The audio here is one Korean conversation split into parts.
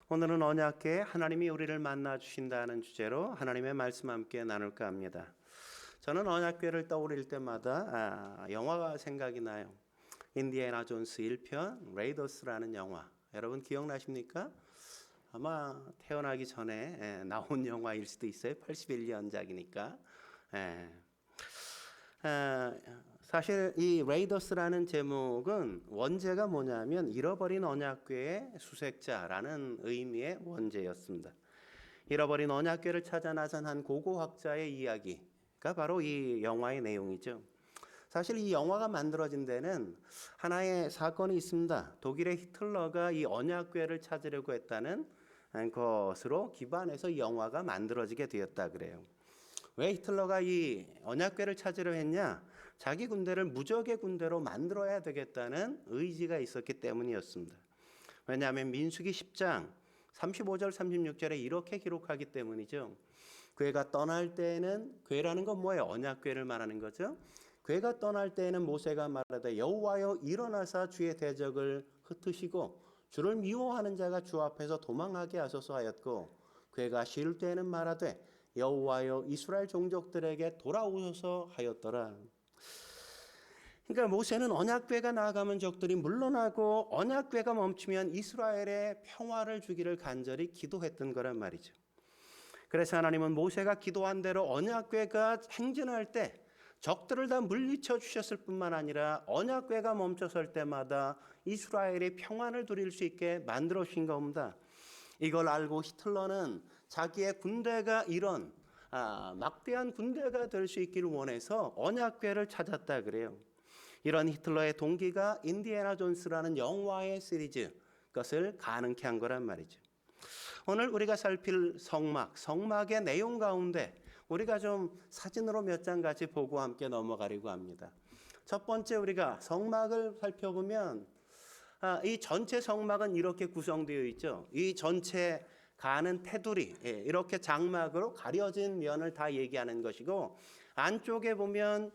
오늘은 언약궤 하나님이 우리를 만나 주신다는 주제로 하나님의 말씀 함께 나눌까 합니다. 저는 언약궤를 떠올릴 때마다 영화가 생각이 나요. 인디애나 존스 1편 레이더스라는 영화. 여러분 기억나십니까? 아마 태어나기 전에 나온 영화일 수도 있어요. 81년작이니까. 사실 이 레이더스라는 제목은 원제가 뭐냐면 잃어버린 언약궤의 수색자라는 의미의 원제였습니다. 잃어버린 언약궤를 찾아 나선 한 고고학자의 이야기가 바로 이 영화의 내용이죠. 사실 이 영화가 만들어진 데는 하나의 사건이 있습니다. 독일의 히틀러가 이 언약궤를 찾으려고 했다는 것으로 기반해서 이 영화가 만들어지게 되었다 그래요. 왜 히틀러가 이 언약궤를 찾으려 했냐? 자기 군대를 무적의 군대로 만들어야 되겠다는 의지가 있었기 때문이었습니다. 왜냐하면 민수기 10장 35절 36절에 이렇게 기록하기 때문이죠. 궤가 떠날 때에는, 궤라는 건 뭐예요? 언약궤를 말하는 거죠. 궤가 떠날 때에는 모세가 말하되 여호와여 일어나사 주의 대적을 흩으시고 주를 미워하는 자가 주 앞에서 도망하게 하소서 하였고, 궤가 쉴 때에는 말하되 여호와여 이스라엘 종족들에게 돌아오소서 하였더라. 그러니까 모세는 언약궤가 나아가면 적들이 물러나고 언약궤가 멈추면 이스라엘의 평화를 주기를 간절히 기도했던 거란 말이죠. 그래서 하나님은 모세가 기도한 대로 언약궤가 행진할 때 적들을 다 물리쳐 주셨을 뿐만 아니라 언약궤가 멈춰설 때마다 이스라엘이 평안을 누릴 수 있게 만들어 주신 겁니다. 이걸 알고 히틀러는 자기의 군대가 이런 막대한 군대가 될 수 있기를 원해서 언약궤를 찾았다 그래요. 이런 히틀러의 동기가 인디애나 존스라는 영화의 시리즈, 것을 가능케 한 거란 말이죠. 오늘 우리가 살필 성막의 내용 가운데 우리가 좀 사진으로 몇 장 같이 보고 함께 넘어가려고 합니다. 첫 번째 우리가 성막을 살펴보면 이 전체 성막은 이렇게 구성되어 있죠. 이 전체 가는 테두리, 이렇게 장막으로 가려진 면을 다 얘기하는 것이고, 안쪽에 보면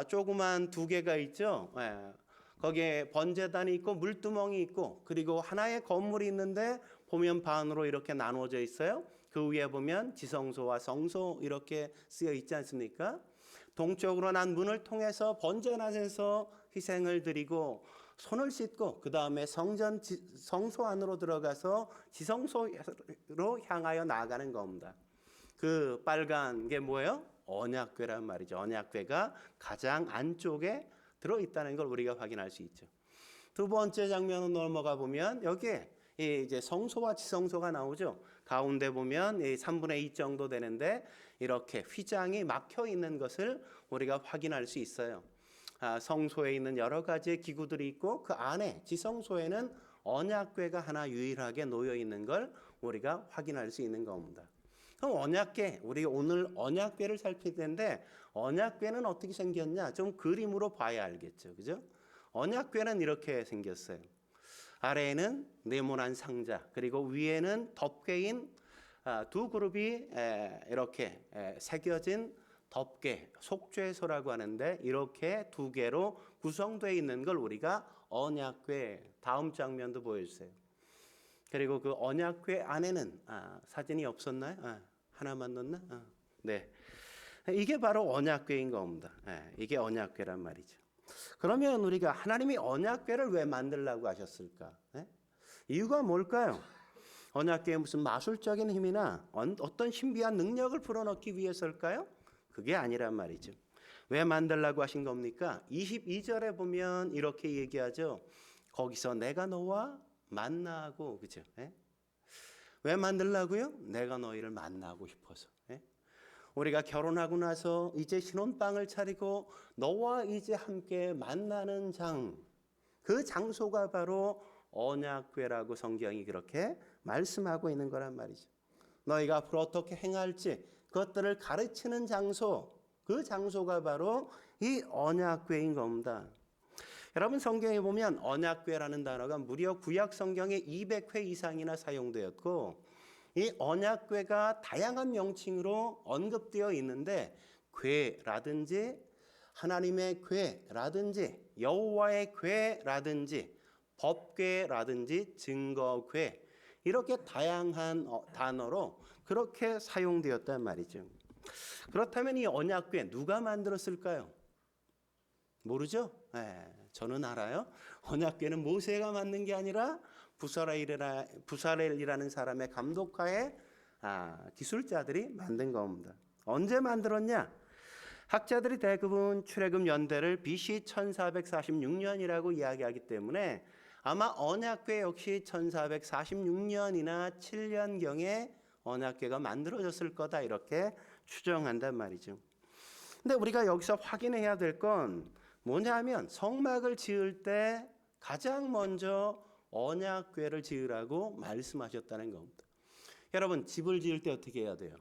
조그만 두 개가 있죠. 거기에 번제단이 있고 물두멍이 있고, 그리고 하나의 건물이 있는데 보면 반으로 이렇게 나누어져 있어요. 그 위에 보면 지성소와 성소 이렇게 쓰여 있지 않습니까? 동쪽으로 난 문을 통해서 번제단에서 희생을 드리고 손을 씻고 그 다음에 성소 안으로 들어가서 지성소로 향하여 나아가는 겁니다. 그 빨간 게 뭐예요? 언약궤란 말이죠. 언약궤가 가장 안쪽에 들어있다는 걸 우리가 확인할 수 있죠. 두 번째 장면으로 넘어가 보면 여기에 이제 성소와 지성소가 나오죠. 가운데 보면 3분의 2 정도 되는데 이렇게 휘장이 막혀 있는 것을 우리가 확인할 수 있어요. 성소에 있는 여러 가지의 기구들이 있고 그 안에 지성소에는 언약궤가 하나 유일하게 놓여 있는 걸 우리가 확인할 수 있는 겁니다. 그럼 언약궤, 우리 오늘 언약궤를 살필 텐데 언약궤는 어떻게 생겼냐? 좀 그림으로 봐야 알겠죠. 그죠? 언약궤는 이렇게 생겼어요. 아래에는 네모난 상자, 그리고 위에는 덮개인 두 그룹이 이렇게 새겨진 덮개, 속죄소라고 하는데 이렇게 두 개로 구성되어 있는 걸 우리가 언약궤, 다음 장면도 보여주세요. 그리고 그 언약궤 안에는 사진이 없었나요? 하나만 넣나? 네, 이게 바로 언약궤인 겁니다. 이게 언약궤란 말이죠. 그러면 우리가 하나님이 언약궤를 왜 만들라고 하셨을까? 이유가 뭘까요? 언약궤에 무슨 마술적인 힘이나 어떤 신비한 능력을 불어넣기 위해서일까요? 그게 아니란 말이죠. 왜 만들라고 하신 겁니까? 22절에 보면 이렇게 얘기하죠. 거기서 내가 너와 만나고, 그죠? 왜 만들라고요? 내가 너희를 만나고 싶어서. 우리가 결혼하고 나서 이제 신혼방을 차리고 너와 이제 함께 만나는 그 장소가 바로 언약궤라고 성경이 그렇게 말씀하고 있는 거란 말이죠. 너희가 앞으로 어떻게 행할지 그것들을 가르치는 장소, 그 장소가 바로 이 언약궤인 겁니다. 여러분 성경에 보면 언약궤라는 단어가 무려 구약 성경에 200회 이상이나 사용되었고 이 언약궤가 다양한 명칭으로 언급되어 있는데 궤라든지 하나님의 궤라든지 여호와의 궤라든지 법궤라든지 증거궤 이렇게 다양한 단어로 그렇게 사용되었단 말이죠. 그렇다면 이 언약궤 누가 만들었을까요? 모르죠? 저는 알아요. 언약궤는 모세가 만든 게 아니라 부사렐이라는 사람의 감독하에 기술자들이 만든 겁니다. 언제 만들었냐? 학자들이 대부분 출애굽 연대를 BC 1446년이라고 이야기하기 때문에 아마 언약궤 역시 1446년이나 7년경에 언약궤가 만들어졌을 거다 이렇게 추정한단 말이죠. 근데 우리가 여기서 확인해야 될 건 뭐냐면 성막을 지을 때 가장 먼저 언약궤를 지으라고 말씀하셨다는 겁니다. 여러분 집을 지을 때 어떻게 해야 돼요?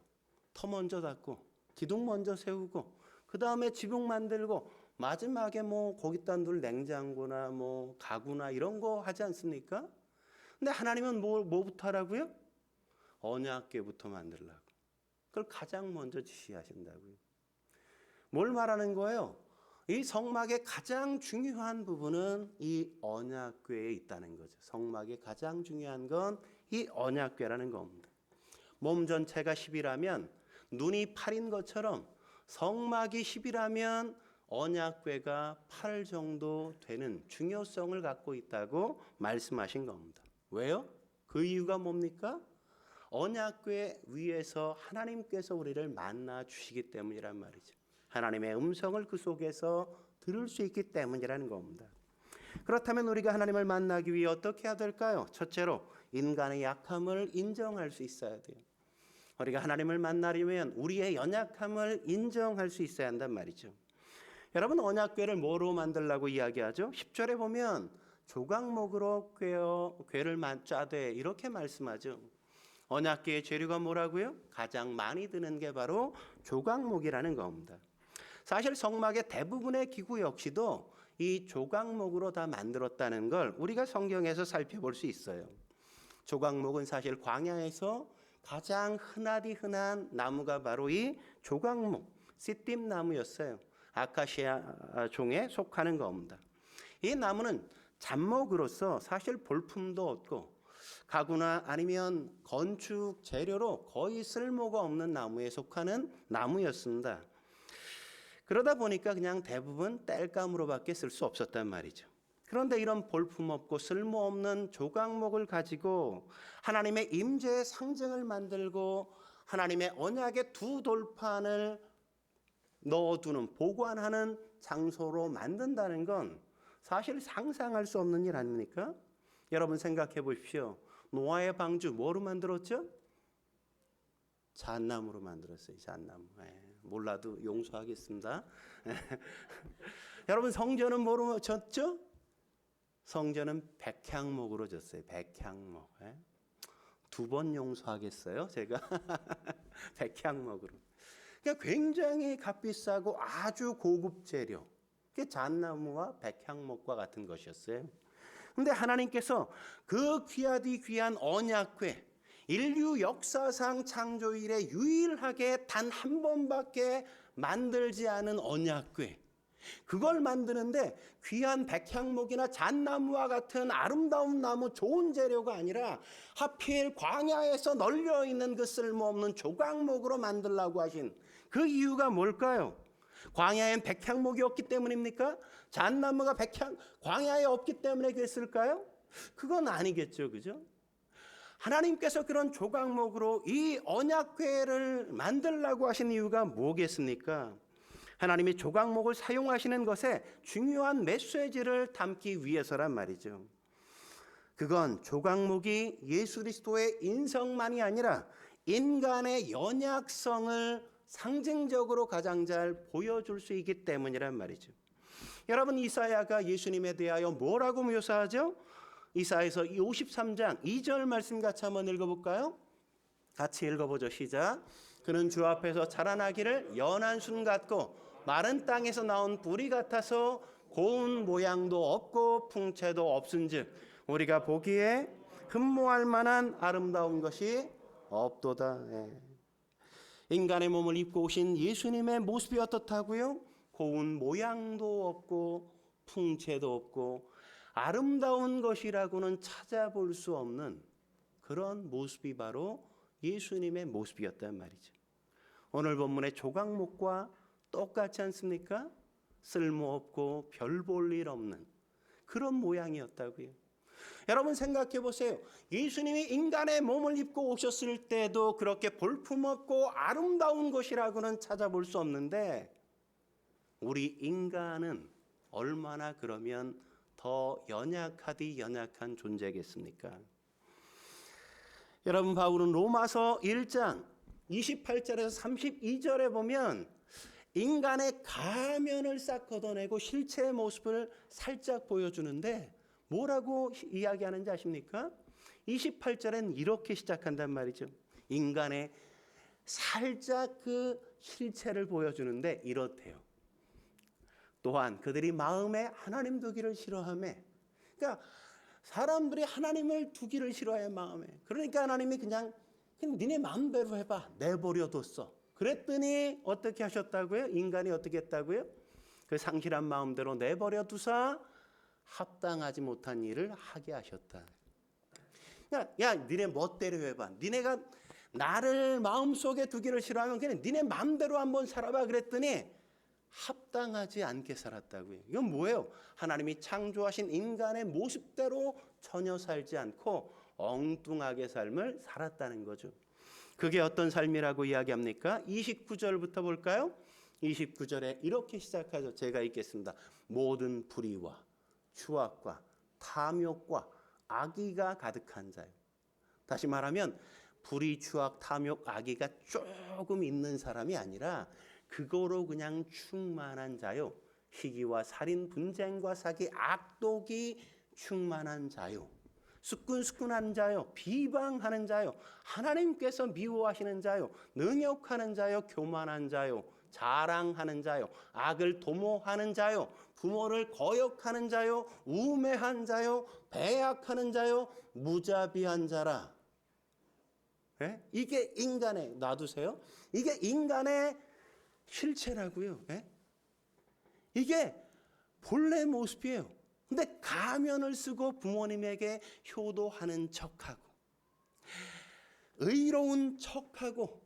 터 먼저 닦고 기둥 먼저 세우고 그 다음에 지붕 만들고 마지막에 거기다 둘 냉장고나 가구나 이런 거 하지 않습니까? 근데 하나님은 뭐부터 하라고요? 언약궤부터 만들라고. 그걸 가장 먼저 지시하신다고요. 뭘 말하는 거예요? 이 성막의 가장 중요한 부분은 이 언약궤에 있다는 거죠. 성막의 가장 중요한 건 이 언약궤라는 겁니다. 몸 전체가 10이라면 눈이 8인 것처럼 성막이 10이라면 언약궤가 8 정도 되는 중요성을 갖고 있다고 말씀하신 겁니다. 왜요? 그 이유가 뭡니까? 언약궤 위에서 하나님께서 우리를 만나 주시기 때문이란 말이죠. 하나님의 음성을 그 속에서 들을 수 있기 때문이라는 겁니다. 그렇다면 우리가 하나님을 만나기 위해 어떻게 해야 될까요? 첫째로 인간의 약함을 인정할 수 있어야 돼요. 우리가 하나님을 만나려면 우리의 연약함을 인정할 수 있어야 한단 말이죠. 여러분 언약궤를 뭐로 만들라고 이야기하죠? 10절에 보면 조각목으로 궤를 짜되 이렇게 말씀하죠. 언약궤의 재료가 뭐라고요? 가장 많이 드는 게 바로 조각목이라는 겁니다. 사실 성막의 대부분의 기구 역시도 이 조각목으로 다 만들었다는 걸 우리가 성경에서 살펴볼 수 있어요. 조각목은 사실 광야에서 가장 흔한 나무가 바로 이 조각목, 시띠 나무였어요. 아카시아 종에 속하는 겁니다. 이 나무는 잡목으로서 사실 볼품도 없고 가구나 아니면 건축 재료로 거의 쓸모가 없는 나무에 속하는 나무였습니다. 그러다 보니까 그냥 대부분 땔감으로밖에 쓸 수 없었단 말이죠. 그런데 이런 볼품없고 쓸모없는 조각목을 가지고 하나님의 임재의 상징을 만들고 하나님의 언약의 두 돌판을 넣어두는 보관하는 장소로 만든다는 건 사실 상상할 수 없는 일 아닙니까? 여러분 생각해 보십시오. 노아의 방주 뭐로 만들었죠? 잣나무로 만들었어요. 잣나무. 몰라도 용서하겠습니다. 여러분 성전은 뭐로 졌죠? 성전은 백향목으로 졌어요. 백향목. 2번 용서하겠어요, 제가? 백향목으로. 그러니까 굉장히 값비싸고 아주 고급 재료. 그게 잣나무와 백향목과 같은 것이었어요. 그런데 하나님께서 그 귀하디 귀한 언약궤, 인류 역사상 창조 이래 유일하게 단 한 번밖에 만들지 않은 언약궤, 그걸 만드는데 귀한 백향목이나 잣나무와 같은 아름다운 나무 좋은 재료가 아니라 하필 광야에서 널려있는 그 쓸모없는 조각목으로 만들라고 하신 그 이유가 뭘까요? 광야엔 백향목이 없기 때문입니까? 잣나무가 광야에 없기 때문에 그랬을까요? 그건 아니겠죠, 그죠? 하나님께서 그런 조각목으로 이 언약궤를 만들라고 하신 이유가 뭐겠습니까? 하나님이 조각목을 사용하시는 것에 중요한 메시지를 담기 위해서란 말이죠. 그건 조각목이 예수 그리스도의 인성만이 아니라 인간의 연약성을 상징적으로 가장 잘 보여줄 수 있기 때문이란 말이죠. 여러분 이사야가 예수님에 대하여 뭐라고 묘사하죠? 이사야서 53장 2절 말씀 같이 한번 읽어볼까요? 같이 읽어보죠. 시작. 그는 주 앞에서 자라나기를 연한 순 같고 마른 땅에서 나온 뿌리 같아서 고운 모양도 없고 풍채도 없은즉 우리가 보기에 흠모할 만한 아름다운 것이 없도다. 인간의 몸을 입고 오신 예수님의 모습이 어떻다고요? 고운 모양도 없고 풍채도 없고 아름다운 것이라고는 찾아볼 수 없는 그런 모습이 바로 예수님의 모습이었단 말이죠. 오늘 본문의 조각목과 똑같지 않습니까? 쓸모없고 별 볼 일 없는 그런 모양이었다고요. 여러분 생각해 보세요. 예수님이 인간의 몸을 입고 오셨을 때도 그렇게 볼품없고 아름다운 것이라고는 찾아볼 수 없는데 우리 인간은 얼마나 그러면 더 연약하디 연약한 존재겠습니까? 여러분 바울은 로마서 1장 28절에서 32절에 보면 인간의 가면을 싹 걷어내고 실체의 모습을 살짝 보여주는데 뭐라고 이야기하는지 아십니까? 28절엔 이렇게 시작한단 말이죠. 인간의 살짝 그 실체를 보여주는데 이렇대요. 또한 그들이 마음에 하나님 두기를 싫어하며, 그러니까 사람들이 하나님을 두기를 싫어해 마음에. 그러니까 하나님이 그냥 니네 마음대로 해봐 내버려 뒀어. 그랬더니 어떻게 하셨다고요? 인간이 어떻게 했다고요? 그 상실한 마음대로 내버려 두사 합당하지 못한 일을 하게 하셨다. 야 니네 멋대로 해봐. 니네가 나를 마음속에 두기를 싫어하면 그냥 니네 마음대로 한번 살아봐. 그랬더니 합당하지 않게 살았다고요. 이건 뭐예요? 하나님이 창조하신 인간의 모습대로 전혀 살지 않고 엉뚱하게 삶을 살았다는 거죠. 그게 어떤 삶이라고 이야기합니까? 29절부터 볼까요? 29절에 이렇게 시작하죠. 제가 읽겠습니다. 모든 불의와 추악과 탐욕과 악의가 가득한 자요. 다시 말하면 불의, 추악, 탐욕, 악의가 조금 있는 사람이 아니라 그거로 그냥 충만한 자요. 시기와 살인, 분쟁과 사기, 악독이 충만한 자요. 수꾼수꾼한 자요. 비방하는 자요. 하나님께서 미워하시는 자요. 능욕하는 자요. 교만한 자요. 자랑하는 자요. 악을 도모하는 자요. 부모를 거역하는 자요. 우매한 자요. 배약하는 자요. 무자비한 자라. 네? 이게 인간의, 놔두세요. 이게 인간의 실체라고요. 네? 이게 본래 모습이에요. 근데 가면을 쓰고 부모님에게 효도하는 척하고 의로운 척하고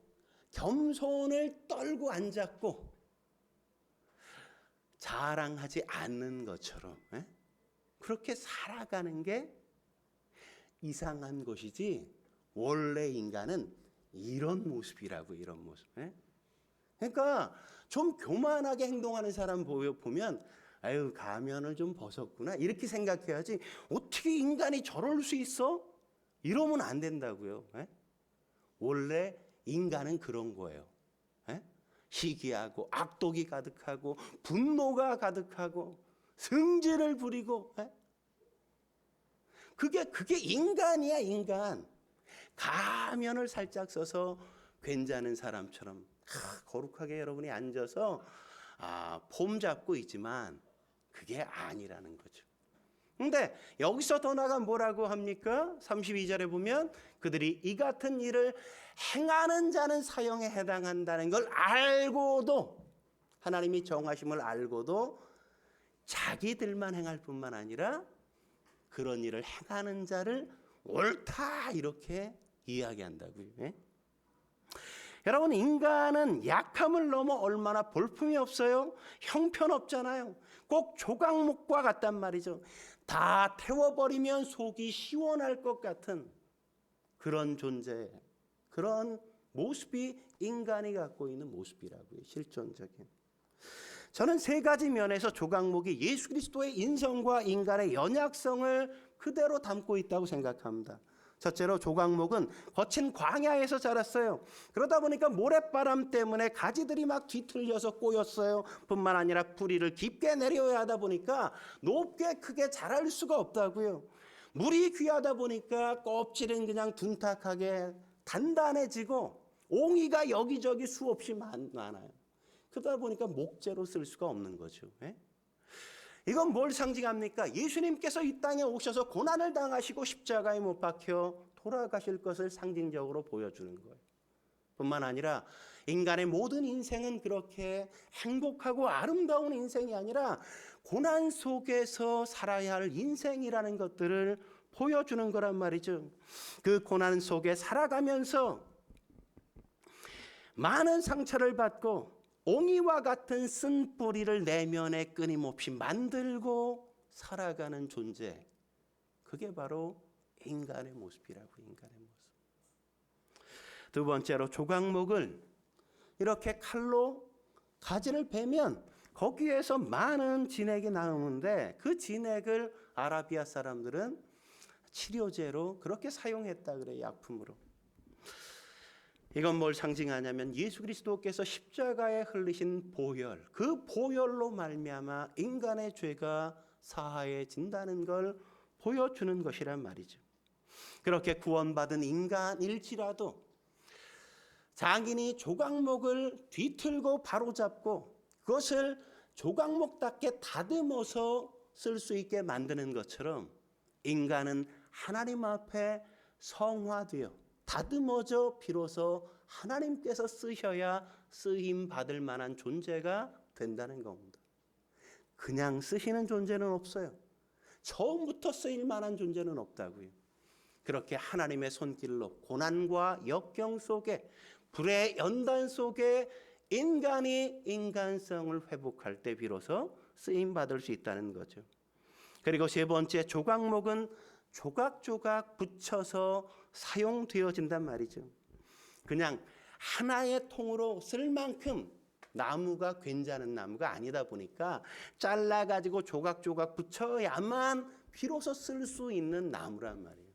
겸손을 떨고 앉았고 자랑하지 않는 것처럼 그렇게 살아가는 게 이상한 것이지 원래 인간은 이런 모습이라고. 이런 모습. 그러니까 좀 교만하게 행동하는 사람 보면 아유 가면을 좀 벗었구나 이렇게 생각해야지 어떻게 인간이 저럴 수 있어? 이러면 안 된다고요. 원래 인간은 그런 거예요. 시기하고 악독이 가득하고 분노가 가득하고 승질을 부리고 그게 인간이야. 인간. 가면을 살짝 써서 괜찮은 사람처럼 거룩하게 여러분이 앉아서 폼 잡고 있지만 그게 아니라는 거죠. 근데 여기서 더 나아가 뭐라고 합니까? 32절에 보면 그들이 이 같은 일을 행하는 자는 사형에 해당한다는 걸 알고도, 하나님이 정하심을 알고도 자기들만 행할 뿐만 아니라 그런 일을 행하는 자를 옳다 이렇게 이야기한다고요. 여러분 인간은 약함을 넘어 얼마나 볼품이 없어요? 형편없잖아요. 꼭 조각목과 같단 말이죠. 다 태워버리면 속이 시원할 것 같은 그런 존재, 그런 모습이 인간이 갖고 있는 모습이라고요. 실존적인. 저는 세 가지 면에서 조각목이 예수 그리스도의 인성과 인간의 연약성을 그대로 담고 있다고 생각합니다. 첫째로 조각목은 거친 광야에서 자랐어요. 그러다 보니까 모래바람 때문에 가지들이 막 뒤틀려서 꼬였어요. 뿐만 아니라 뿌리를 깊게 내려야 하다 보니까 높게 크게 자랄 수가 없다고요. 물이 귀하다 보니까 껍질은 그냥 둔탁하게 단단해지고 옹이가 여기저기 수없이 많아요. 그러다 보니까 목재로 쓸 수가 없는 거죠. 이건 뭘 상징합니까? 예수님께서 이 땅에 오셔서 고난을 당하시고 십자가에 못 박혀 돌아가실 것을 상징적으로 보여주는 거예요. 뿐만 아니라 인간의 모든 인생은 그렇게 행복하고 아름다운 인생이 아니라 고난 속에서 살아야 할 인생이라는 것들을 보여주는 거란 말이죠. 그 고난 속에 살아가면서 많은 상처를 받고 옹이와 같은 쓴 뿌리를 내면에 끊임없이 만들고 살아가는 존재, 그게 바로 인간의 모습이라고. 인간의 모습. 두 번째로 조각목을 이렇게 칼로 가지를 베면 거기에서 많은 진액이 나오는데 그 진액을 아라비아 사람들은 치료제로 그렇게 사용했다 그래요. 약품으로. 이건 뭘 상징하냐면 예수 그리스도께서 십자가에 흘리신 보혈, 그 보혈로 말미암아 인간의 죄가 사하해진다는 걸 보여주는 것이란 말이죠. 그렇게 구원받은 인간일지라도 장인이 조각목을 뒤틀고 바로잡고 그것을 조각목답게 다듬어서 쓸 수 있게 만드는 것처럼 인간은 하나님 앞에 성화되어 다듬어져 비로소 하나님께서 쓰셔야 쓰임 받을 만한 존재가 된다는 겁니다. 그냥 쓰시는 존재는 없어요. 처음부터 쓰일 만한 존재는 없다고요. 그렇게 하나님의 손길로 고난과 역경 속에 불의 연단 속에 인간이 인간성을 회복할 때 비로소 쓰임 받을 수 있다는 거죠. 그리고 세 번째, 조각목은 조각조각 붙여서 사용되어진단 말이죠. 그냥 하나의 통으로 쓸 만큼 나무가 괜찮은 나무가 아니다 보니까 잘라가지고 조각조각 붙여야만 비로소 쓸 수 있는 나무란 말이에요.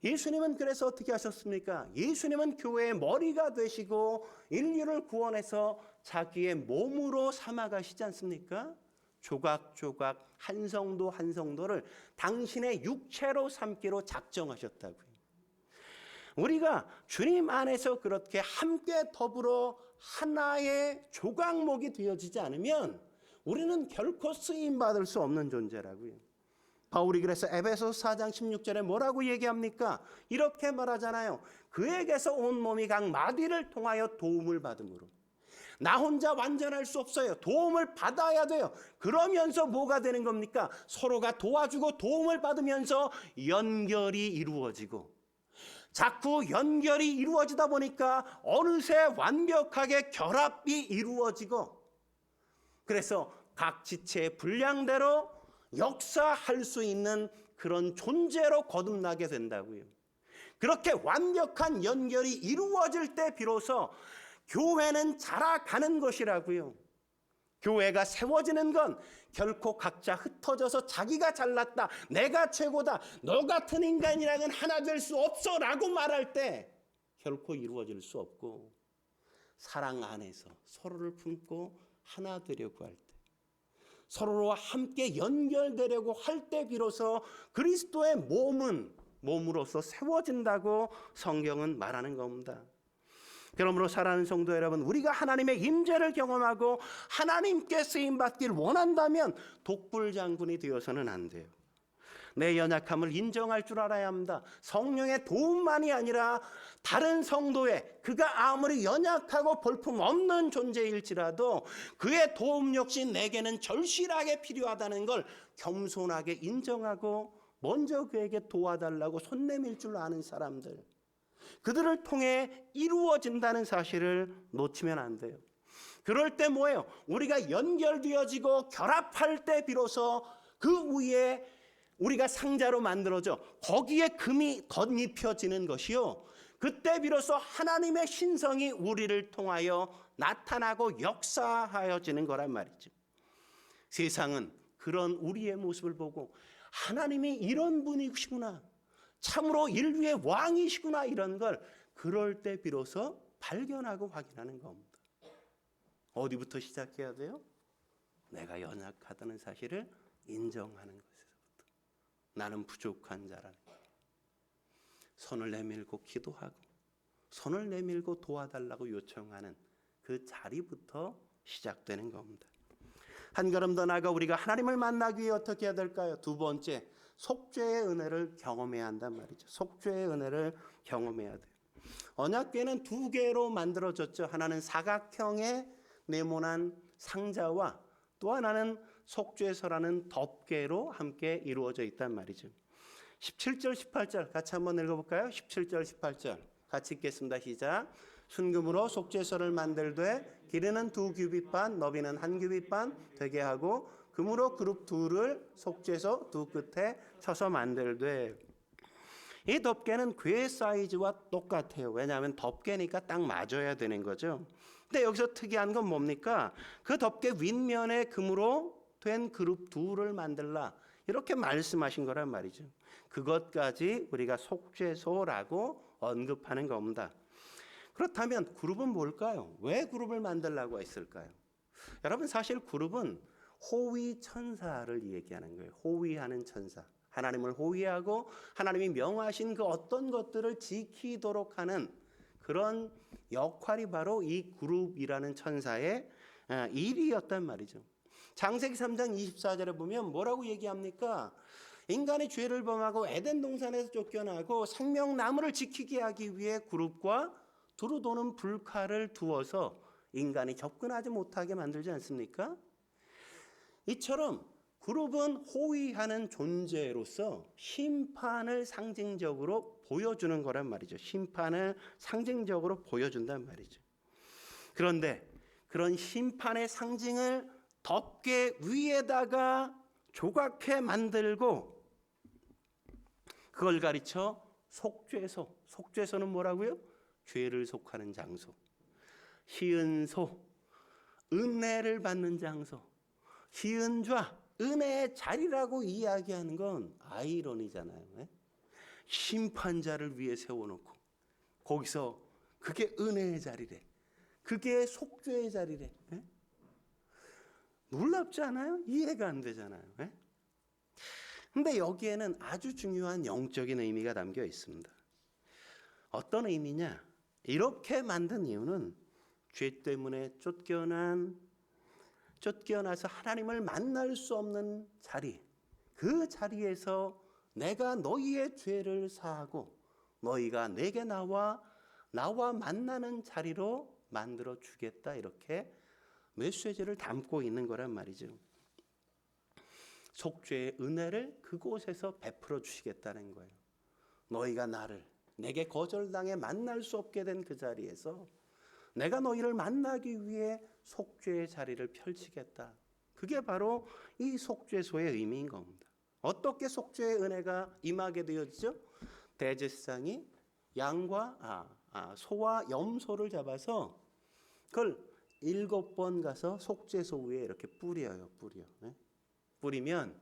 예수님은 그래서 어떻게 하셨습니까? 예수님은 교회의 머리가 되시고 인류를 구원해서 자기의 몸으로 삼아가시지 않습니까? 조각조각 한 성도 한 성도를 당신의 육체로 삼기로 작정하셨다고요. 우리가 주님 안에서 그렇게 함께 더불어 하나의 조각목이 되어지지 않으면 우리는 결코 쓰임받을 수 없는 존재라고요. 바울이 그래서 에베소서 4장 16절에 뭐라고 얘기합니까? 이렇게 말하잖아요. 그에게서 온 몸이 각 마디를 통하여 도움을 받음으로. 나 혼자 완전할 수 없어요. 도움을 받아야 돼요. 그러면서 뭐가 되는 겁니까? 서로가 도와주고 도움을 받으면서 연결이 이루어지고 자꾸 연결이 이루어지다 보니까 어느새 완벽하게 결합이 이루어지고 그래서 각 지체의 분량대로 역사할 수 있는 그런 존재로 거듭나게 된다고요. 그렇게 완벽한 연결이 이루어질 때 비로소 교회는 자라가는 것이라고요. 교회가 세워지는 건 결코 각자 흩어져서 자기가 잘났다, 내가 최고다, 너 같은 인간이랑은 하나 될 수 없어 라고 말할 때 결코 이루어질 수 없고 사랑 안에서 서로를 품고 하나 되려고 할 때 서로와 함께 연결되려고 할 때 비로소 그리스도의 몸은 몸으로서 세워진다고 성경은 말하는 겁니다. 그러므로 사랑하는 성도 여러분, 우리가 하나님의 임재를 경험하고 하나님께 쓰임받기를 원한다면 독불장군이 되어서는 안 돼요. 내 연약함을 인정할 줄 알아야 합니다. 성령의 도움만이 아니라 다른 성도의 그가 아무리 연약하고 볼품없는 존재일지라도 그의 도움 역시 내게는 절실하게 필요하다는 걸 겸손하게 인정하고 먼저 그에게 도와달라고 손 내밀 줄 아는 사람들, 그들을 통해 이루어진다는 사실을 놓치면 안 돼요. 그럴 때 뭐예요? 우리가 연결되어지고 결합할 때 비로소 그 위에 우리가 상자로 만들어져 거기에 금이 덧입혀지는 것이요, 그때 비로소 하나님의 신성이 우리를 통하여 나타나고 역사하여지는 거란 말이죠. 세상은 그런 우리의 모습을 보고 하나님이 이런 분이시구나, 참으로 인류의 왕이시구나, 이런 걸 그럴 때 비로소 발견하고 확인하는 겁니다. 어디부터 시작해야 돼요? 내가 연약하다는 사실을 인정하는 것에서부터. 나는 부족한 자라는 것. 손을 내밀고 기도하고 손을 내밀고 도와달라고 요청하는 그 자리부터 시작되는 겁니다. 한 걸음 더 나아가 우리가 하나님을 만나기 위해 어떻게 해야 될까요? 두 번째, 속죄의 은혜를 경험해야 한단 말이죠. 속죄의 은혜를 경험해야 돼요. 언약궤는 두 개로 만들어졌죠. 하나는 사각형의 네모난 상자와 또 하나는 속죄서라는 덮개로 함께 이루어져 있단 말이죠. 17절 18절 같이 한번 읽어볼까요? 17절 18절 같이 읽겠습니다. 시작. 순금으로 속죄소를 만들되 길이는 2규빗 반 너비는 1규빗 반 되게 하고 금으로 그룹 둘을 속죄소 두 끝에 쳐서 만들되. 이 덮개는 궤 사이즈와 똑같아요. 왜냐하면 덮개니까 딱 맞아야 되는 거죠. 근데 여기서 특이한 건 뭡니까? 그 덮개 윗면에 금으로 된 그룹 둘을 만들라, 이렇게 말씀하신 거란 말이죠. 그것까지 우리가 속죄소라고 언급하는 겁니다. 그렇다면 그룹은 뭘까요? 왜 그룹을 만들라고 했을까요? 여러분, 사실 그룹은 호위 천사를 얘기하는 거예요. 호위하는 천사. 하나님을 호위하고 하나님이 명하신 그 어떤 것들을 지키도록 하는 그런 역할이 바로 이 그룹이라는 천사의 일이었단 말이죠. 창세기 3장 24절에 보면 뭐라고 얘기합니까? 인간이 죄를 범하고 에덴 동산에서 쫓겨나고 생명나무를 지키게 하기 위해 그룹과 두루 도는 불칼을 두어서 인간이 접근하지 못하게 만들지 않습니까? 이처럼 그룹은 호위하는 존재로서 심판을 상징적으로 보여주는 거란 말이죠. 심판을 상징적으로 보여준단 말이죠. 그런데 그런 심판의 상징을 덮개 위에다가 조각해 만들고 그걸 가리쳐 속죄소. 속죄소는 뭐라고요? 죄를 속하는 장소. 시은소, 은혜를 받는 장소. 시은좌, 은혜의 자리라고 이야기하는 건 아이러니잖아요. 네? 심판자를 위해 세워놓고 거기서 그게 은혜의 자리래. 그게 속죄의 자리래. 네? 놀랍지 않아요? 이해가 안 되잖아요. 네? 근데 여기에는 아주 중요한 영적인 의미가 담겨 있습니다. 어떤 의미냐? 이렇게 만든 이유는 죄 때문에 쫓겨나서 하나님을 만날 수 없는 자리, 그 자리에서 내가 너희의 죄를 사하고 너희가 내게 나와 만나는 자리로 만들어 주겠다, 이렇게 메시지를 담고 있는 거란 말이죠. 속죄의 은혜를 그곳에서 베풀어 주시겠다는 거예요. 너희가 내게 거절당해 만날 수 없게 된 그 자리에서 내가 너희를 만나기 위해 속죄의 자리를 펼치겠다. 그게 바로 이 속죄소의 의미인 겁니다. 어떻게 속죄의 은혜가 임하게 되어지죠? 대제사장이 양과 소와 염소를 잡아서 그걸 7번 가서 속죄소 위에 이렇게 뿌려요. 뿌리면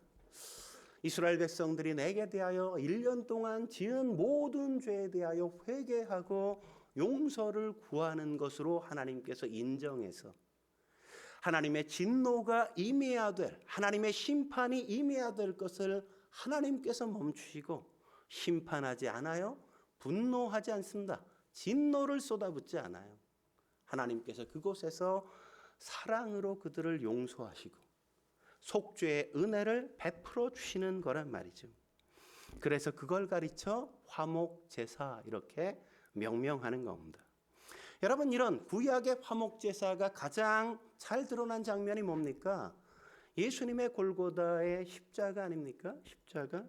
이스라엘 백성들이 내게 대하여 1년 동안 지은 모든 죄에 대하여 회개하고 용서를 구하는 것으로 하나님께서 인정해서 하나님의 진노가 임해야 될, 하나님의 심판이 임해야 될 것을 하나님께서 멈추시고 심판하지 않아요. 분노하지 않습니다. 진노를 쏟아붓지 않아요. 하나님께서 그곳에서 사랑으로 그들을 용서하시고 속죄의 은혜를 베풀어 주시는 거란 말이죠. 그래서 그걸 가리쳐 화목제사, 이렇게 명명하는 겁니다. 여러분, 이런 구약의 화목제사가 가장 잘 드러난 장면이 뭡니까? 예수님의 골고다의 십자가 아닙니까? 십자가.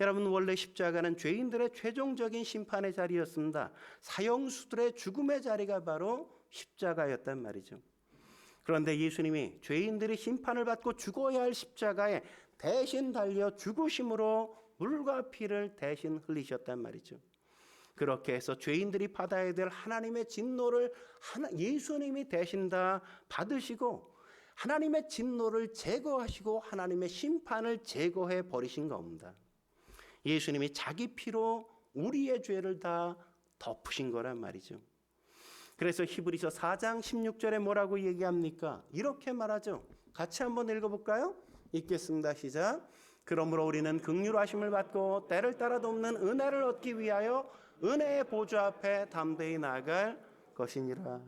여러분, 원래 십자가는 죄인들의 최종적인 심판의 자리였습니다. 사형수들의 죽음의 자리가 바로 십자가였단 말이죠. 그런데 예수님이 죄인들이 심판을 받고 죽어야 할 십자가에 대신 달려 죽으심으로 물과 피를 대신 흘리셨단 말이죠. 그렇게 해서 죄인들이 받아야 될 하나님의 진노를 예수님이 대신 다 받으시고 하나님의 진노를 제거하시고 하나님의 심판을 제거해 버리신 겁니다. 예수님이 자기 피로 우리의 죄를 다 덮으신 거란 말이죠. 그래서 히브리서 4장 16절에 뭐라고 얘기합니까? 이렇게 말하죠. 같이 한번 읽어볼까요? 읽겠습니다. 시작. 그러므로 우리는 긍휼하심을 받고 때를 따라 돕는 은혜를 얻기 위하여 은혜의 보좌 앞에 담대히 나아갈 것이니라.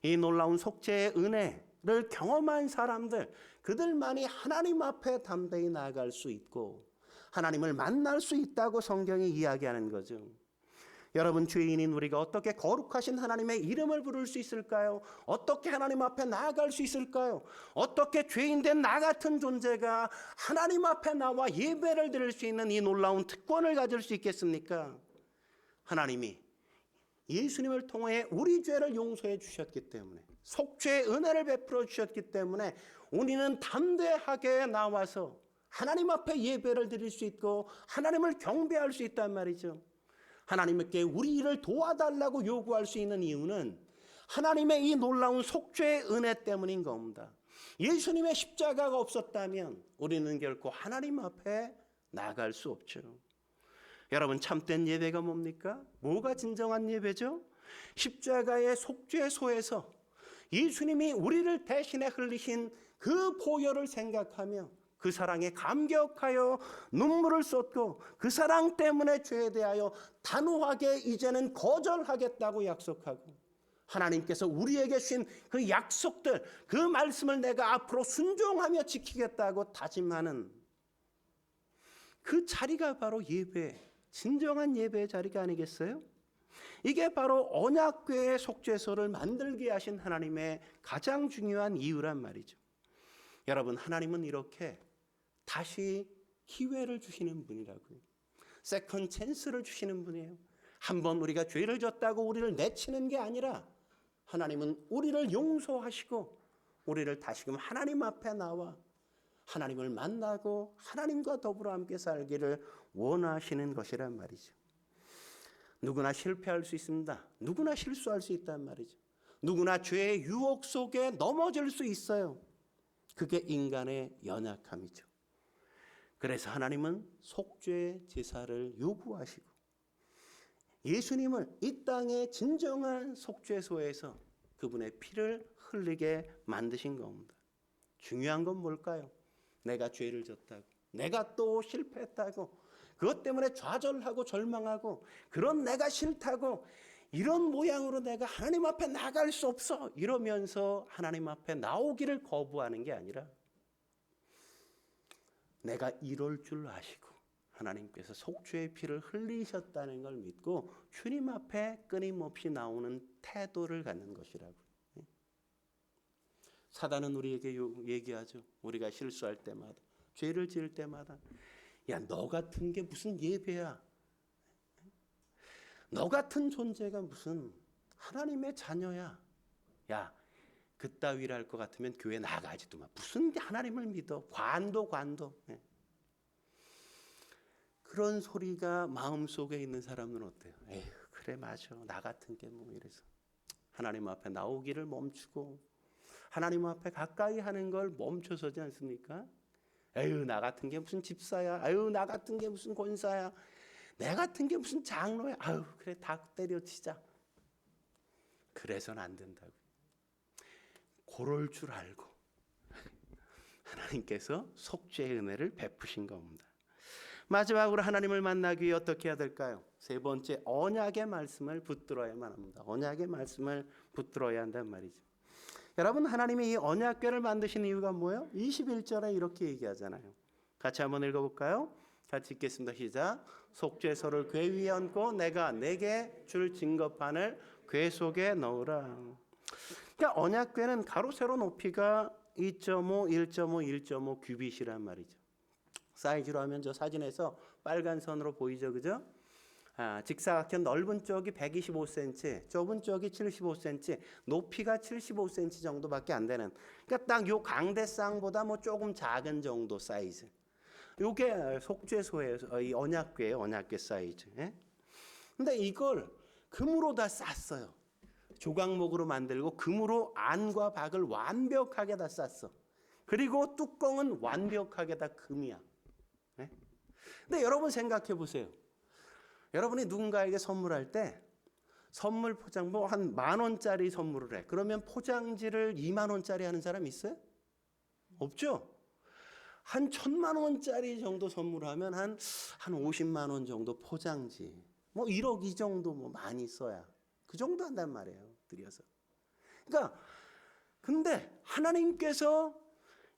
이 놀라운 속죄의 은혜를 경험한 사람들, 그들만이 하나님 앞에 담대히 나아갈 수 있고 하나님을 만날 수 있다고 성경이 이야기하는 거죠. 여러분, 죄인인 우리가 어떻게 거룩하신 하나님의 이름을 부를 수 있을까요? 어떻게 하나님 앞에 나아갈 수 있을까요? 어떻게 죄인된 나 같은 존재가 하나님 앞에 나와 예배를 드릴 수 있는 이 놀라운 특권을 가질 수 있겠습니까? 하나님이 예수님을 통해 우리 죄를 용서해 주셨기 때문에, 속죄의 은혜를 베풀어 주셨기 때문에 우리는 담대하게 나와서 하나님 앞에 예배를 드릴 수 있고 하나님을 경배할 수 있단 말이죠. 하나님께 우리 일을 도와달라고 요구할 수 있는 이유는 하나님의 이 놀라운 속죄의 은혜 때문인 겁니다. 예수님의 십자가가 없었다면 우리는 결코 하나님 앞에 나갈 수 없죠. 여러분, 참된 예배가 뭡니까? 뭐가 진정한 예배죠? 십자가의 속죄소에서 예수님이 우리를 대신해 흘리신 그 보혈을 생각하며 그 사랑에 감격하여 눈물을 쏟고 그 사랑 때문에 죄에 대하여 단호하게 이제는 거절하겠다고 약속하고, 하나님께서 우리에게 주신 그 약속들, 그 말씀을 내가 앞으로 순종하며 지키겠다고 다짐하는 그 자리가 바로 예배, 진정한 예배의 자리가 아니겠어요? 이게 바로 언약궤의 속죄소를 만들게 하신 하나님의 가장 중요한 이유란 말이죠. 여러분, 하나님은 이렇게 다시 기회를 주시는 분이라고요. 세컨 찬스를 주시는 분이에요. 한번 우리가 죄를 졌다고 우리를 내치는 게 아니라 하나님은 우리를 용서하시고 우리를 다시금 하나님 앞에 나와 하나님을 만나고 하나님과 더불어 함께 살기를 원하시는 것이란 말이죠. 누구나 실패할 수 있습니다. 누구나 실수할 수 있단 말이죠. 누구나 죄의 유혹 속에 넘어질 수 있어요. 그게 인간의 연약함이죠. 그래서 하나님은 속죄 제사를 요구하시고 예수님을 이 땅의 진정한 속죄소에서 그분의 피를 흘리게 만드신 겁니다. 중요한 건 뭘까요? 내가 죄를 졌다고, 내가 또 실패했다고, 그것 때문에 좌절하고 절망하고 그런 내가 싫다고 이런 모양으로 내가 하나님 앞에 나갈 수 없어 이러면서 하나님 앞에 나오기를 거부하는 게 아니라, 내가 이럴 줄 아시고 하나님께서 속죄의 피를 흘리셨다는 걸 믿고 주님 앞에 끊임없이 나오는 태도를 갖는 것이라고요. 사단은 우리에게 얘기하죠. 우리가 실수할 때마다, 죄를 지을 때마다, 야, 너 같은 게 무슨 예배야? 너 같은 존재가 무슨 하나님의 자녀야? 야, 그따위를 할 것 같으면 교회 나가지도 마. 무슨 하나님을 믿어? 관도. 그런 소리가 마음속에 있는 사람은 어때요? 에휴, 그래 맞아. 나 같은 게 뭐 이래서 하나님 앞에 나오기를 멈추고 하나님 앞에 가까이 하는 걸 멈춰서지 않습니까? 에휴, 나 같은 게 무슨 집사야. 에휴, 나 같은 게 무슨 권사야. 내 같은 게 무슨 장로야. 아유, 그래 다 때려치자. 그래서는 안 된다고. 그럴 줄 알고 하나님께서 속죄의 은혜를 베푸신 겁니다. 마지막으로 하나님을 만나기 위해 어떻게 해야 될까요? 세 번째, 언약의 말씀을 붙들어야만 합니다. 언약의 말씀을 붙들어야 한단 말이죠. 여러분, 하나님이 이 언약궤를 만드신 이유가 뭐예요? 21절에 이렇게 얘기하잖아요. 같이 한번 읽어볼까요? 같이 읽겠습니다. 시작. 속죄소를 궤 위에 얹고 내가 내게 줄 증거판을 궤 속에 넣으라. 그러니까 언약궤는 가로 세로 높이가 2.5, 1.5, 1.5 규빗이란 말이죠. 사이즈로 하면 저 사진에서 빨간 선으로 보이죠, 그죠? 직사각형 넓은 쪽이 125cm, 좁은 쪽이 75cm, 높이가 75cm 정도밖에 안 되는. 그러니까 딱 요 강대상보다 뭐 조금 작은 정도 사이즈. 요게 속죄소의 이 언약궤예요, 언약궤 사이즈. 예? 근데 이걸 금으로 다 쌌어요. 조각목으로 만들고 금으로 안과 박을 완벽하게 다 쌌어. 그리고 뚜껑은 완벽하게 다 금이야. 네? 근데 여러분 생각해 보세요. 여러분이 누군가에게 선물할 때 선물 포장보 한 10,000원짜리 선물을 해. 그러면 포장지를 20,000원짜리 하는 사람 있어요? 없죠? 한 1,000,000원짜리 정도 선물하면 한 50만 원 정도 포장지. 뭐 1억 이 정도 뭐 많이 써야. 그 정도 한단 말이에요. 들여서. 그러니까 근데 하나님께서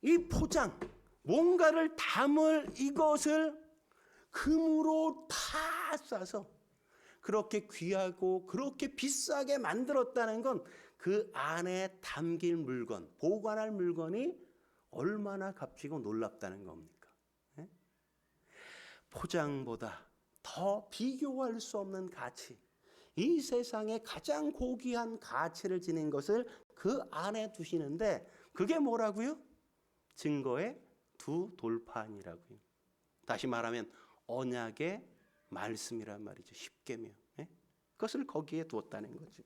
이 포장, 뭔가를 담을 이것을 금으로 다 싸서 그렇게 귀하고 그렇게 비싸게 만들었다는 건 그 안에 담길 물건, 보관할 물건이 얼마나 값지고 놀랍다는 겁니까? 예? 포장보다 더 비교할 수 없는 가치, 이 세상에 가장 고귀한 가치를 지닌 것을 그 안에 두시는데 그게 뭐라고요? 증거의 두 돌판이라고요. 다시 말하면 언약의 말씀이란 말이죠. 십계명. 예? 그것을 거기에 두었다는 거죠.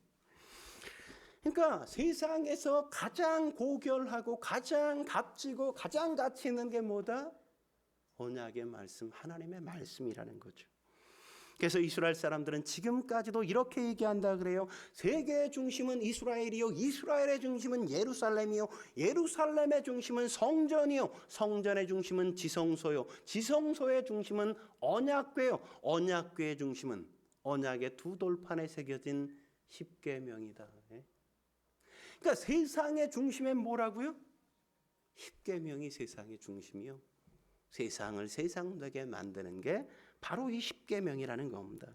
그러니까 세상에서 가장 고결하고 가장 값지고 가장 가치 있는 게 뭐다? 언약의 말씀, 하나님의 말씀이라는 거죠. 그래서 이스라엘 사람들은 지금까지도 이렇게 얘기한다 그래요. 세계의 중심은 이스라엘이요, 이스라엘의 중심은 예루살렘이요, 예루살렘의 중심은 성전이요, 성전의 중심은 지성소요, 지성소의 중심은 언약궤요, 언약궤의 중심은 언약의 두 돌판에 새겨진 십계명이다. 그러니까 세상의 중심에 뭐라고요? 십계명이 세상의 중심이요. 세상을 세상되게 만드는 게 바로 이 십계명이라는 겁니다.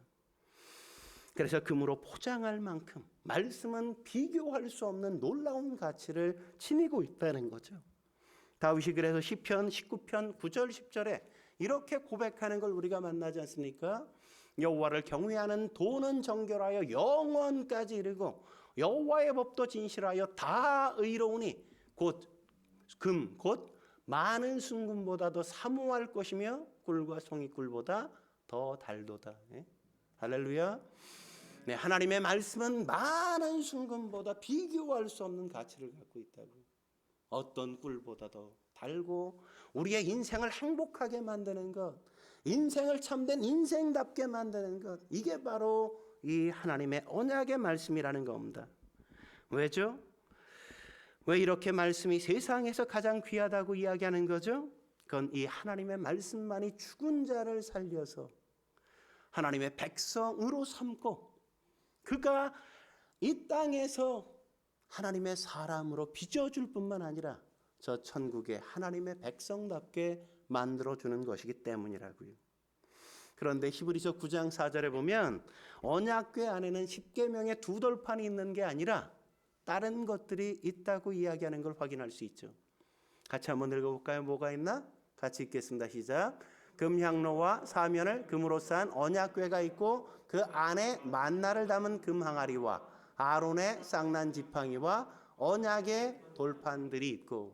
그래서 금으로 포장할 만큼 말씀은 비교할 수 없는 놀라운 가치를 지니고 있다는 거죠. 다윗이 그래서 시편 19편 9절 10절에 이렇게 고백하는 걸 우리가 만나지 않습니까? 여호와를 경외하는 도는 정결하여 영원까지 이르고 여호와의 법도 진실하여 다 의로우니 곧 금 곧 많은 순금보다도 사모할 것이며 꿀과 송이꿀보다 더 달도다. 네? 할렐루야. 네, 하나님의 말씀은 많은 순금보다 비교할 수 없는 가치를 갖고 있다고. 어떤 꿀보다 더 달고 우리의 인생을 행복하게 만드는 것, 인생을 참된 인생답게 만드는 것, 이게 바로 이 하나님의 언약의 말씀이라는 겁니다. 왜죠? 왜 이렇게 말씀이 세상에서 가장 귀하다고 이야기하는 거죠? 그건 이 하나님의 말씀만이 죽은 자를 살려서 하나님의 백성으로 삼고 그가 이 땅에서 하나님의 사람으로 빚어줄 뿐만 아니라 저 천국에 하나님의 백성답게 만들어주는 것이기 때문이라고요. 그런데 히브리서 9장 4절에 보면 언약궤 안에는 십계명의 두 돌판이 있는 게 아니라 다른 것들이 있다고 이야기하는 걸 확인할 수 있죠. 같이 한번 읽어볼까요? 뭐가 있나? 같이 읽겠습니다. 시작. 금향로와 사면을 금으로 쌓은 언약궤가 있고 그 안에 만나를 담은 금항아리와 아론의 쌍난 지팡이와 언약의 돌판들이 있고,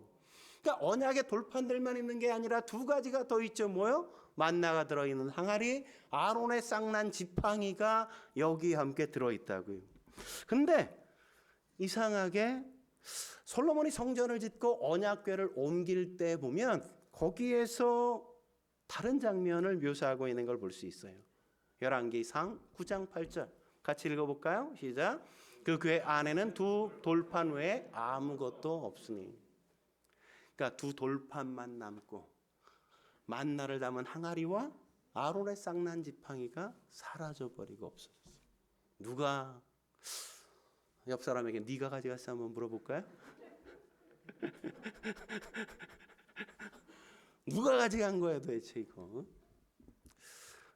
그러니까 언약의 돌판들만 있는 게 아니라 두 가지가 더 있죠. 뭐요? 만나가 들어있는 항아리, 아론의 쌍난 지팡이가 여기 함께 들어있다고요. 근데 이상하게 솔로몬이 성전을 짓고 언약궤를 옮길 때 보면 거기에서 다른 장면을 묘사하고 있는 걸 볼 수 있어요. 열왕기상 9장 8절 같이 읽어볼까요? 시작. 그 궤 안에는 두 돌판 외에 아무것도 없으니. 그러니까 두 돌판만 남고 만나를 담은 항아리와 아론의 쌍난 지팡이가 사라져버리고 없어졌어요. 누가 옆 사람에게 네가 가져갔어 한번 물어볼까요? 누가 가져간 거야 도대체 이거?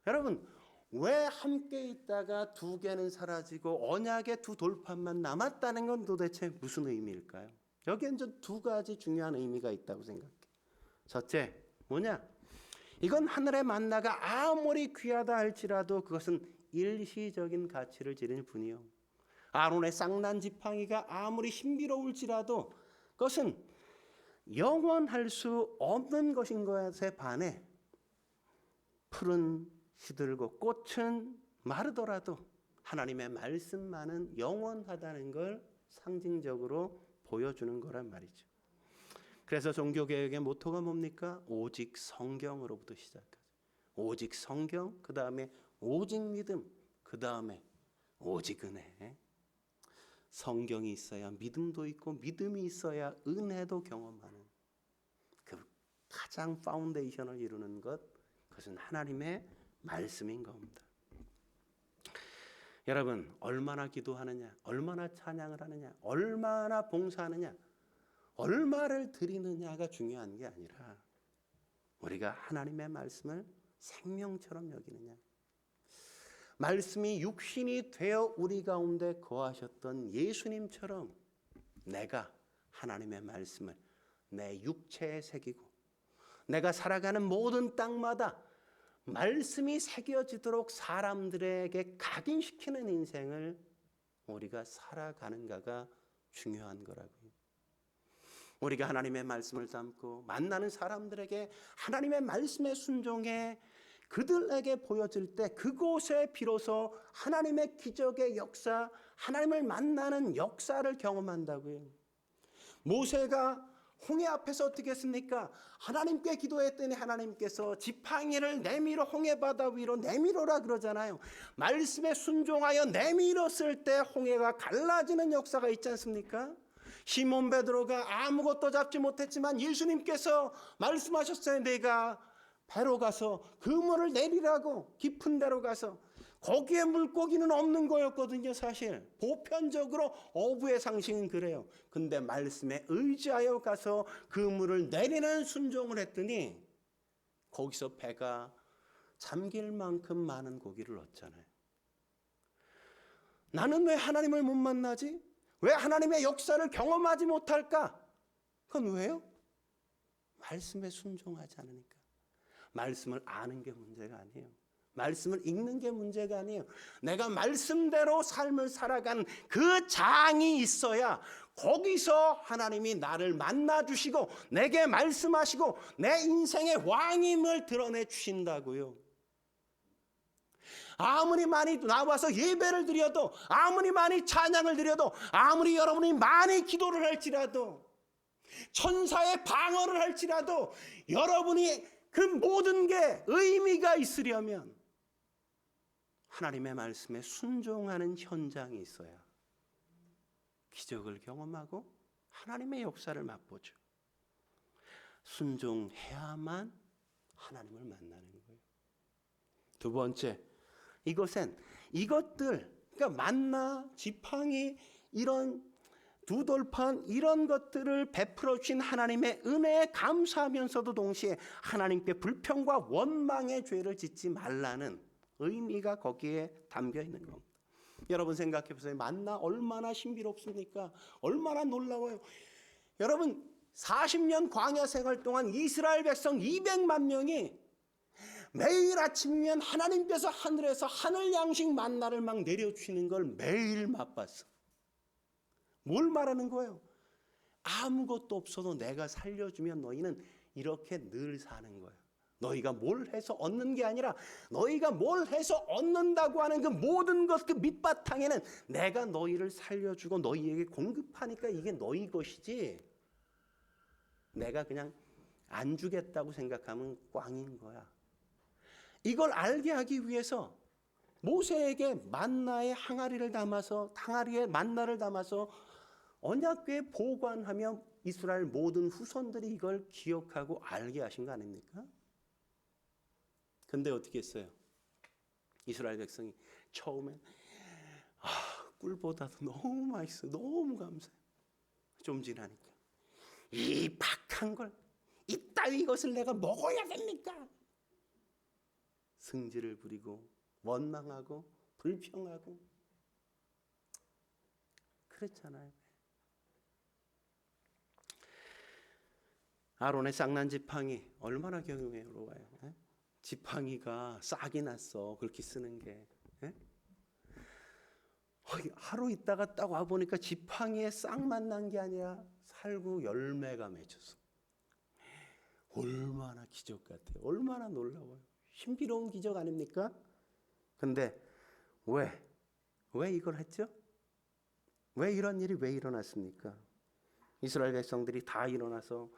여러분, 왜 함께 있다가 두 개는 사라지고 언약의 두 돌판만 남았다는 건 도대체 무슨 의미일까요? 여기엔 두 가지 중요한 의미가 있다고 생각해요. 첫째, 뭐냐? 이건 하늘의 만나가 아무리 귀하다 할지라도 그것은 일시적인 가치를 지닐 뿐이요. 아론의 쌍난 지팡이가 아무리 신비로울지라도 그것은 영원할 수 없는 것인 것에 반해 풀은 시들고 꽃은 마르더라도 하나님의 말씀만은 영원하다는 걸 상징적으로 보여주는 거란 말이죠. 그래서 종교개혁의 모토가 뭡니까? 오직 성경으로부터 시작하죠. 오직 성경, 그 다음에 오직 믿음, 그 다음에 오직 은혜. 성경이 있어야 믿음도 있고 믿음이 있어야 은혜도 경험하는 그 가장 파운데이션을 이루는 것, 그것은 하나님의 말씀인 겁니다. 여러분, 얼마나 기도하느냐, 얼마나 찬양을 하느냐, 얼마나 봉사하느냐, 얼마를 드리느냐가 중요한 게 아니라 우리가 하나님의 말씀을 생명처럼 여기느냐. 말씀이 육신이 되어 우리 가운데 거하셨던 예수님처럼 내가 하나님의 말씀을 내 육체에 새기고 내가 살아가는 모든 땅마다 말씀이 새겨지도록 사람들에게 각인시키는 인생을 우리가 살아가는가가 중요한 거라고요. 우리가 하나님의 말씀을 담고 만나는 사람들에게 하나님의 말씀에 순종해 그들에게 보여질 때 그곳에 비로소 하나님의 기적의 역사, 하나님을 만나는 역사를 경험한다고요. 모세가 홍해 앞에서 어떻게 했습니까? 하나님께 기도했더니 하나님께서 지팡이를 내밀어 홍해 바다 위로 내밀어라 그러잖아요. 말씀에 순종하여 내밀었을 때 홍해가 갈라지는 역사가 있지 않습니까? 시몬 베드로가 아무것도 잡지 못했지만 예수님께서 말씀하셨어요. 내가 배로 가서 그물을 내리라고. 깊은 데로 가서. 거기에 물고기는 없는 거였거든요. 사실 보편적으로 어부의 상식은 그래요. 근데 말씀에 의지하여 가서 그물을 내리는 순종을 했더니 거기서 배가 잠길 만큼 많은 고기를 얻잖아요. 나는 왜 하나님을 못 만나지? 왜 하나님의 역사를 경험하지 못할까? 그건 왜요? 말씀에 순종하지 않으니까. 말씀을 아는 게 문제가 아니에요. 말씀을 읽는 게 문제가 아니에요. 내가 말씀대로 삶을 살아가는 그 장이 있어야 거기서 하나님이 나를 만나주시고 내게 말씀하시고 내 인생의 왕임을 드러내 주신다고요. 아무리 많이 나와서 예배를 드려도, 아무리 많이 찬양을 드려도, 아무리 여러분이 많이 기도를 할지라도, 천사의 방언을 할지라도 여러분이 그 모든 게 의미가 있으려면 하나님의 말씀에 순종하는 현장이 있어야 기적을 경험하고 하나님의 역사를 맛보죠. 순종해야만 하나님을 만나는 거예요. 두 번째, 이것은 이것들, 그러니까 만나, 지팡이, 이런 두 돌판 이런 것들을 베풀어 주신 하나님의 은혜에 감사하면서도 동시에 하나님께 불평과 원망의 죄를 짓지 말라는 의미가 거기에 담겨 있는 겁니다. 여러분 생각해 보세요. 만나 얼마나 신비롭습니까? 얼마나 놀라워요. 여러분 40년 광야 생활 동안 이스라엘 백성 200만 명이 매일 아침이면 하나님께서 하늘에서 하늘 양식 만나를 막 내려주시는 걸 매일 맛봤어. 뭘 말하는 거예요? 아무것도 없어도 내가 살려주면 너희는 이렇게 늘 사는 거예요. 너희가 뭘 해서 얻는 게 아니라 너희가 뭘 해서 얻는다고 하는 그 모든 것, 그 밑바탕에는 내가 너희를 살려주고 너희에게 공급하니까 이게 너희 것이지 내가 그냥 안 주겠다고 생각하면 꽝인 거야. 이걸 알게 하기 위해서 모세에게 만나의 항아리를 담아서, 항아리에 만나를 담아서 언약궤에 보관하며 이스라엘 모든 후손들이 이걸 기억하고 알게 하신 거 아닙니까? 근데 어떻게 했어요? 이스라엘 백성이 처음엔 꿀보다도 너무 맛있어, 너무 감사해. 좀 지나니까 이 박한 걸, 이따위 것을 내가 먹어야 됩니까? 승질을 부리고 원망하고 불평하고 그랬잖아요. 아론의 쌍난 지팡이 얼마나 경외로워요. 지팡이가 싹이 났어. 그렇게 쓰는 게. 하루 있다가 딱 와보니까 지팡이에 싹만 난 게 아니라 살구 열매가 맺혔어. 얼마나 기적 같아요. 얼마나 놀라워요. 신비로운 기적 아닙니까? 근데 왜 이걸 했죠? 왜 이런 일이 왜 일어났습니까? 이스라엘 백성들이 다 일어나서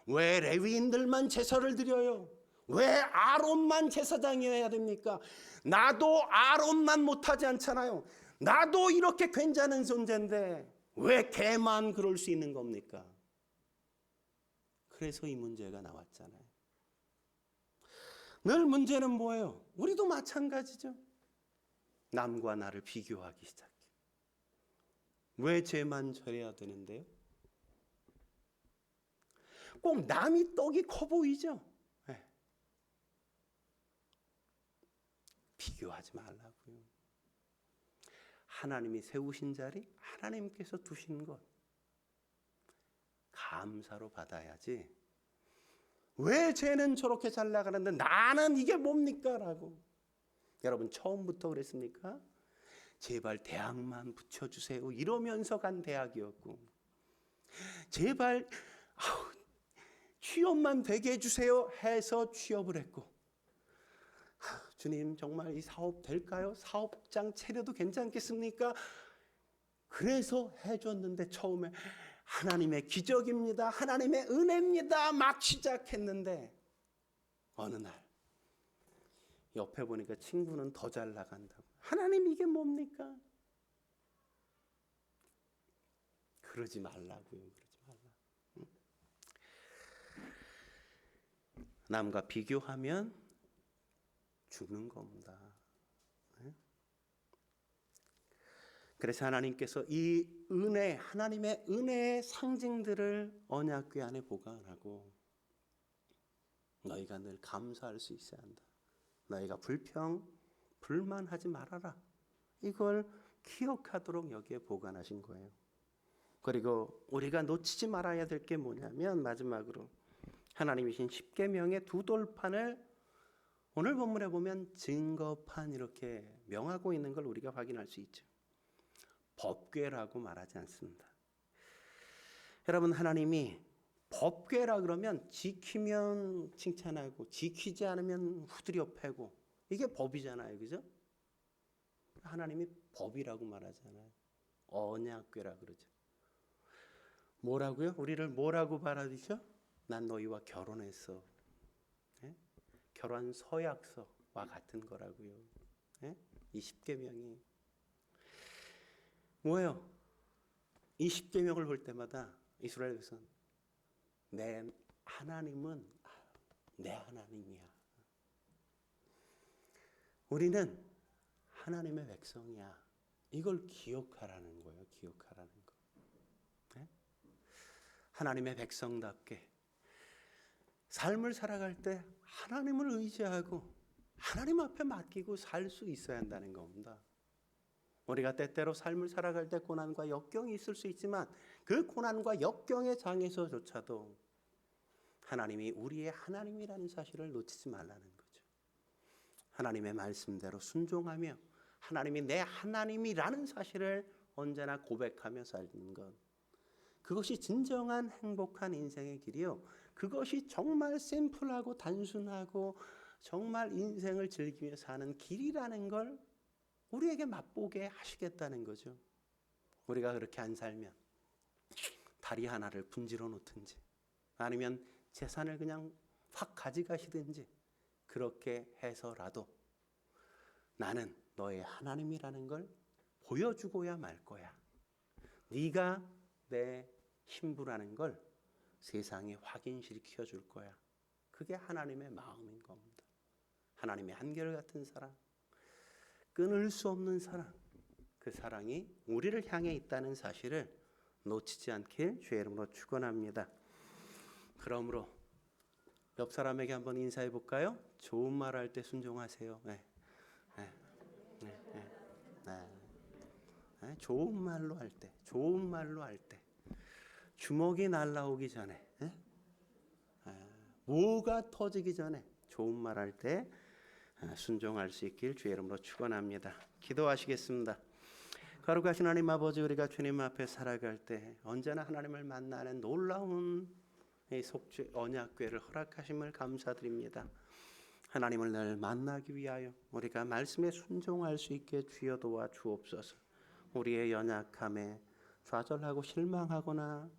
왜 레위인들만 제사를 드려요? 왜 아론만 제사장이어야 됩니까? 나도 아론만 못하지 않잖아요. 나도 이렇게 괜찮은 존재인데 왜 걔만 그럴 수 있는 겁니까? 그래서 이 문제가 나왔잖아요. 늘 문제는 뭐예요? 우리도 마찬가지죠. 남과 나를 비교하기 시작해. 왜 쟤만 저래야 되는데요? 꼭 남이 떡이 커 보이죠? 네. 비교하지 말라고요. 하나님이 세우신 자리, 하나님께서 두신 것 감사로 받아야지. 왜 쟤는 저렇게 잘 나가는데 나는 이게 뭡니까? 라고. 여러분 처음부터 그랬습니까? 제발 대학만 붙여주세요 이러면서 간 대학이었고, 제발 취업만 되게 해주세요 해서 취업을 했고, 주님 정말 이 사업 될까요? 사업장 차려도 괜찮겠습니까? 그래서 해줬는데 처음에 하나님의 기적입니다, 하나님의 은혜입니다 막 시작했는데 어느 날 옆에 보니까 친구는 더 잘 나간다고. 하나님 이게 뭡니까? 그러지 말라고요. 그러지 말라. 남과 비교하면 죽는 겁니다. 그래서 하나님께서 이 은혜, 하나님의 은혜의 상징들을 언약궤 안에 보관하고 너희가 늘 감사할 수 있어야 한다. 너희가 불만하지 말아라. 이걸 기억하도록 여기에 보관하신 거예요. 그리고 우리가 놓치지 말아야 될 게 뭐냐면 마지막으로 하나님이신 십계명의 두 돌판을 오늘 본문에 보면 증거판 이렇게 명하고 있는 걸 우리가 확인할 수 있죠. 법궤라고 말하지 않습니다. 여러분 하나님이 법궤라 그러면 지키면 칭찬하고 지키지 않으면 후드려 패고 이게 법이잖아요. 그죠? 하나님이 법이라고 말하잖아요. 언약궤라 그러죠. 뭐라고요? 우리를 뭐라고 바라시죠? 난 너희와 결혼했어. 예? 결혼 서약서와 같은 거라고요. 예? 이 십계명이 뭐예요? 이 십계명을 볼 때마다 이스라엘 백성 내 하나님은 내 하나님이야. 우리는 하나님의 백성이야. 이걸 기억하라는 거예요. 기억하라는 거. 네? 하나님의 백성답게 삶을 살아갈 때 하나님을 의지하고 하나님 앞에 맡기고 살 수 있어야 한다는 겁니다. 우리가 때때로 삶을 살아갈 때 고난과 역경이 있을 수 있지만 그 고난과 역경의 장에서조차도 하나님이 우리의 하나님이라는 사실을 놓치지 말라는 거죠. 하나님의 말씀대로 순종하며 하나님이 내 하나님이라는 사실을 언제나 고백하며 사는 것, 그것이 진정한 행복한 인생의 길이요, 그것이 정말 심플하고 단순하고 정말 인생을 즐기며 사는 길이라는 걸 우리에게 맛보게 하시겠다는 거죠. 우리가 그렇게 안 살면 다리 하나를 분지러 놓든지 아니면 재산을 그냥 확 가져가시든지 그렇게 해서라도 나는 너의 하나님이라는 걸 보여주고야 말 거야. 네가 내 신부라는 걸 세상에 확인시켜 줄 거야. 그게 하나님의 마음인 겁니다. 하나님의 한결같은 사랑, 끊을 수 없는 사랑, 그 사랑이 우리를 향해 있다는 사실을 놓치지 않길 주의 이름으로 축원합니다. 그러므로 옆 사람에게 한번 인사해 볼까요? 좋은 말 할 때 순종하세요. 네. 좋은 말로 할 때, 좋은 말로 할 때, 주먹이 날라오기 전에, 뭐가 터지기 전에 좋은 말 할 때 순종할 수 있길 주의 이름으로 축원합니다. 기도하시겠습니다. 거룩하신 하나님 아버지, 우리가 주님 앞에 살아갈 때 언제나 하나님을 만나는 놀라운 이 속죄 언약궤를 허락하심을 감사드립니다. 하나님을 늘 만나기 위하여 우리가 말씀에 순종할 수 있게 주여 도와 주옵소서. 우리의 연약함에 좌절하고 실망하거나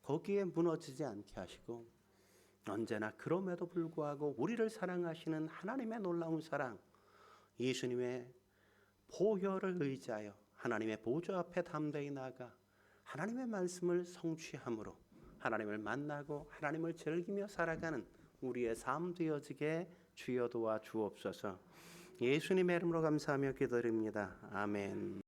거기에 무너지지 않게 하시고 언제나 그럼에도 불구하고 우리를 사랑하시는 하나님의 놀라운 사랑, 예수님의 보혈을 의지하여 하나님의 보좌 앞에 담대히 나가 하나님의 말씀을 성취함으로 하나님을 만나고 하나님을 즐기며 살아가는 우리의 삶 되어지게 주여 도와 주옵소서. 예수님의 이름으로 감사하며 기도드립니다. 아멘.